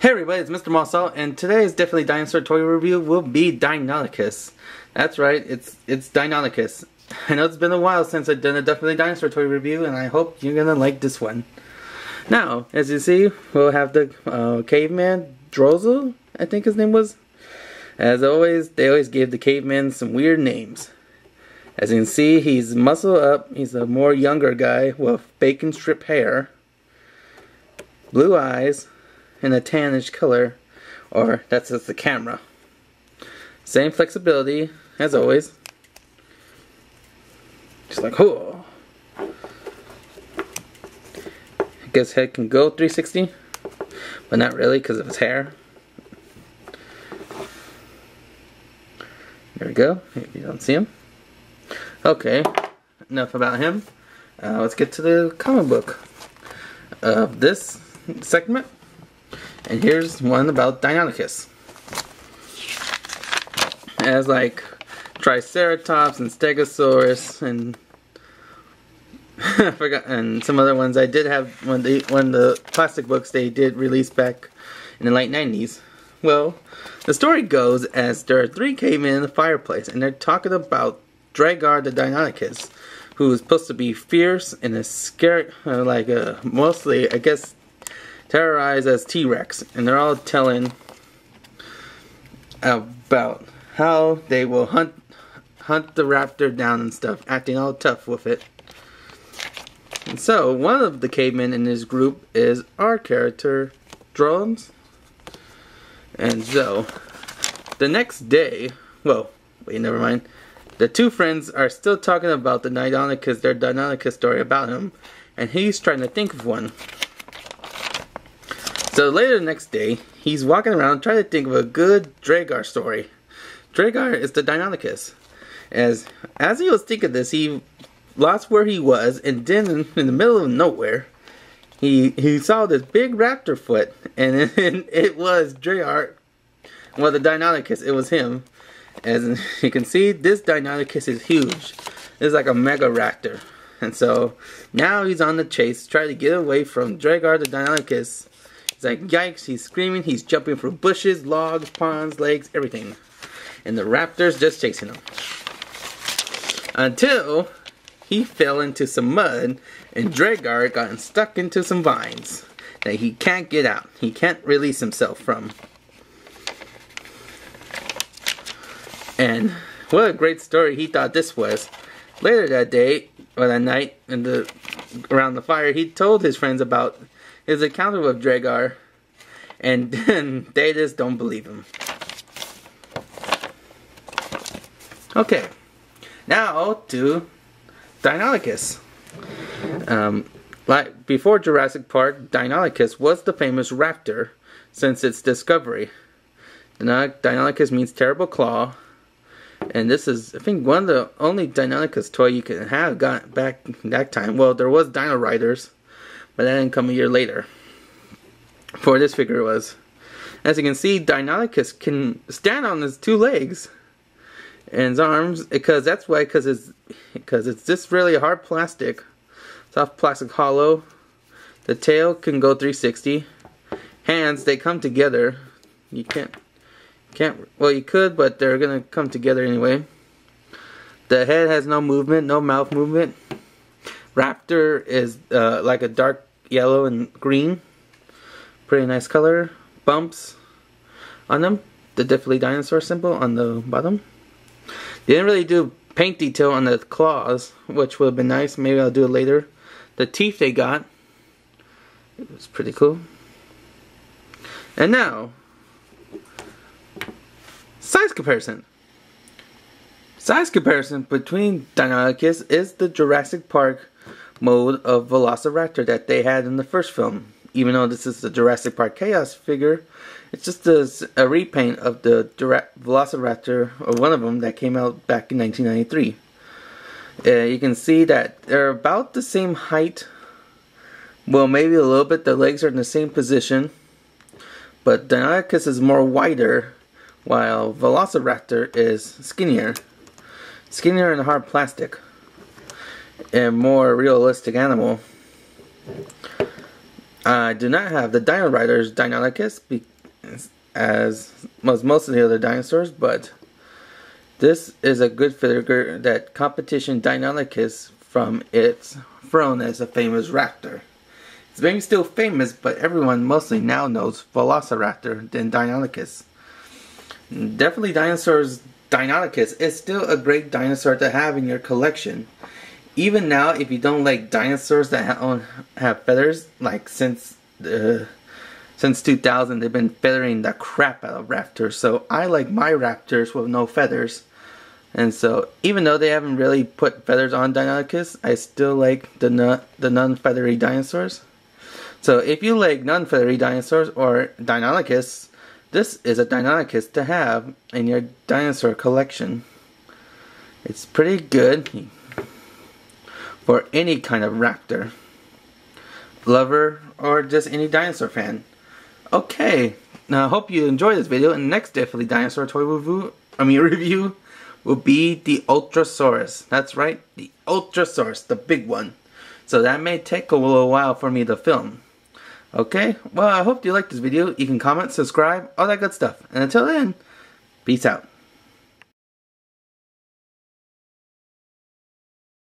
Hey everybody, it's Mr. Mossall, and today's Definitely Dinosaur toy review will be Denionychus. That's right, it's Denionychus. I know it's been a while since I've done a Definitely Dinosaur toy review, and I hope you're gonna like this one. Now, as you see, we'll have the caveman, Drozel, I think his name was. As always, they always gave the caveman some weird names. As you can see, he's muscle up, he's a more younger guy with bacon strip hair, blue eyes, in a tannish color, or that's just the camera. Same flexibility as always. Just like, oh. I guess head can go 360, but not really because of his hair. There we go, if you don't see him. Okay, enough about him. Let's get to the comic book of this segment. And here's one about Deinonychus. It has like Triceratops and Stegosaurus and I forgot, and some other ones. I did have one of the plastic books they did release back in the late 90s. Well, the story goes as there are 3 cavemen in the fireplace, and they're talking about Dragar the Deinonychus, who is supposed to be fierce and is scared, mostly, I guess, terrorized as T-Rex, and they're all telling about how they will hunt the raptor down and stuff, acting all tough with it. And so one of the cavemen in this group is our character, Drones. And so the next day, well, wait, never mind. The 2 friends are still talking about the Deinonychus, their Deinonychus story about him, and he's trying to think of one. So later the next day, he's walking around trying to think of a good Dragar story. Dragar is the Deinonychus. As he was thinking this, he lost where he was, and then in the middle of nowhere, he saw this big raptor foot, and it was Dragar. Well, the Deinonychus, it was him. As you can see, this Deinonychus is huge. It's like a mega raptor. And so now he's on the chase, trying to get away from Dragar the Deinonychus. He's like, yikes, he's screaming, he's jumping through bushes, logs, ponds, lakes, everything. And the raptor's just chasing him. Until he fell into some mud and Dragar got stuck into some vines that he can't get out. He can't release himself from. And what a great story he thought this was. Later that day, or that night, around the fire, he told his friends about his encounter with Dragar, and then they just don't believe him. Okay, now to Deinonychus. Like before Jurassic Park, Deinonychus was the famous raptor since its discovery. Deinonychus means terrible claw, and this is, I think, one of the only Deinonychus toy you can have got back that time. Well, there was Dino Riders, but that didn't come a year later. For this figure was. As you can see, Deinonychus can stand on his 2 legs and his arms, because it's just really hard plastic, soft plastic hollow. The tail can go 360. Hands, they come together. You can't. Well, you could, but they're gonna come together anyway. The head has no movement, no mouth movement. Raptor is like a dark yellow and green. Pretty nice color. Bumps on them. The Definitely Dinosaur symbol on the bottom. They didn't really do paint detail on the claws, which would have been nice. Maybe I'll do it later. The teeth they got, it was pretty cool. And now, size comparison. Size comparison between Deinonychus is the Jurassic Park mode of Velociraptor that they had in the first film. Even though this is the Jurassic Park Chaos figure, it's just a repaint of the Velociraptor, or one of them, that came out back in 1993. You can see that they're about the same height. Well, maybe a little bit. The legs are in the same position. But Deinonychus is more wider, while Velociraptor is skinnier. Skinnier and hard plastic. And more realistic animal. I do not have the Dino Riders Denionychus as most of the other dinosaurs, but this is a good figure that competition Deinonychus from its throne as a famous raptor. It's maybe still famous, but everyone mostly now knows Velociraptor than Deinonychus. Definitely Dinosaurs Deinonychus is still a great dinosaur to have in your collection. Even now, if you don't like dinosaurs that have feathers, like since 2000 they've been feathering the crap out of raptors. So I like my raptors with no feathers. And so even though they haven't really put feathers on Deinonychus, I still like the non-feathery dinosaurs. So if you like non-feathery dinosaurs or Deinonychus, this is a Deinonychus to have in your dinosaur collection. It's pretty good for any kind of raptor lover or just any dinosaur fan. Okay, now I hope you enjoyed this video. And the next Definitely Dinosaur toy review will be the Ultrasaurus. That's right, the Ultrasaurus, the big one. So that may take a little while for me to film. Okay, well, I hope you liked this video. You can comment, subscribe, all that good stuff. And until then, peace out.